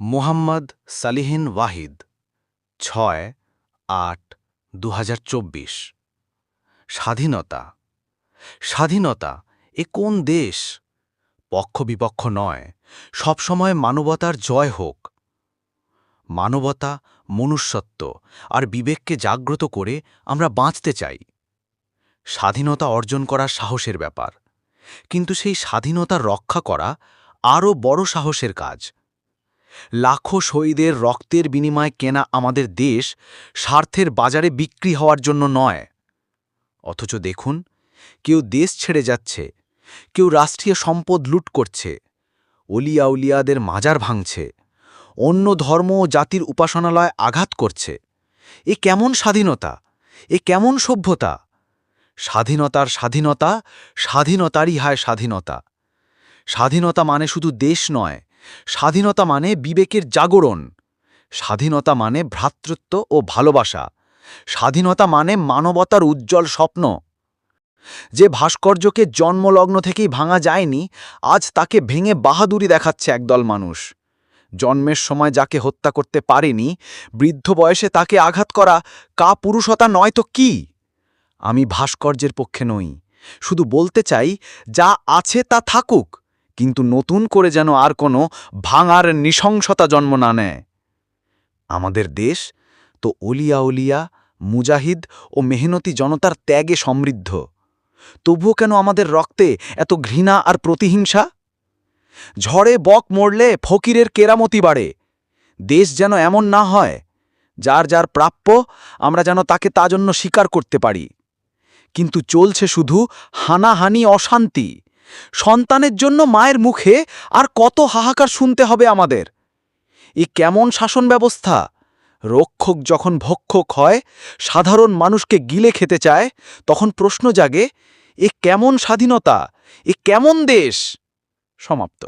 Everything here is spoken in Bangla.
মোহাম্মদ সালিহিন ওয়াহিদ ৬-৮-২০২৪ স্বাধীনতা স্বাধীনতা এ কোন দেশ? পক্ষ বিপক্ষ নয়, সবসময় মানবতার জয় হোক। মানবতা, মনুষ্যত্ব আর বিবেককে জাগ্রত করে আমরা বাঁচতে চাই। স্বাধীনতা অর্জন করা সাহসের ব্যাপার, কিন্তু সেই স্বাধীনতা রক্ষা করা আরও বড় সাহসের কাজ। লাখো শহীদের রক্তের বিনিময়ে কেনা আমাদের দেশ স্বার্থের বাজারে বিক্রি হওয়ার জন্য নয়। অথচ দেখুন, কেউ দেশ ছেড়ে যাচ্ছে, কেউ রাষ্ট্রীয় সম্পদ লুট করছে, অলিয়া উলিয়াদের মাজার ভাঙছে, অন্য ধর্ম ও জাতির উপাসনালয় আঘাত করছে। এ কেমন স্বাধীনতা? এ কেমন সভ্যতা? স্বাধীনতার স্বাধীনতা, স্বাধীনতারই হয় স্বাধীনতা। স্বাধীনতা মানে শুধু দেশ নয়, স্বাধীনতা মানে বিবেকের জাগরণ। স্বাধীনতা মানে ভ্রাতৃত্ব ও ভালোবাসা। স্বাধীনতা মানে মানবতার উজ্জ্বল স্বপ্ন। যে ভাস্কর্যকে জন্মলগ্ন থেকেই ভাঙা যায়নি, আজ তাকে ভেঙে বাহাদুরি দেখাচ্ছে একদল মানুষ। জন্মের সময় যাকে হত্যা করতে পারেনি, বৃদ্ধ বয়সে তাকে আঘাত করা কাপুরুষতা নয় তো কি? আমি ভাস্কর্যের পক্ষে নই, শুধু বলতে চাই, যা আছে তা থাকুক, কিন্তু নতুন করে যেন আর কোনো ভাঙার নৃশংসতা জন্ম না নেয়। আমাদের দেশ তো অলিয়া উলিয়া, মুজাহিদ ও মেহনতি জনতার ত্যাগে সমৃদ্ধ। তবুও কেন আমাদের রক্তে এত ঘৃণা আর প্রতিহিংসা? ঝড়ে বক মরলে ফকিরের কেরামতি বাড়ে। দেশ যেন এমন না হয়, যার যার প্রাপ্য আমরা যেন তাকে তা জন্য স্বীকার করতে পারি। কিন্তু চলছে শুধু হানাহানি, অশান্তি। সন্তানের জন্য মায়ের মুখে আর কত হাহাকার শুনতে হবে আমাদের? এ কেমন শাসন ব্যবস্থা? রক্ষক যখন ভক্ষক হয়, সাধারণ মানুষকে গিলে খেতে চায়, তখন প্রশ্ন জাগে, এ কেমন স্বাধীনতা? এ কেমন দেশ? সমাপ্ত।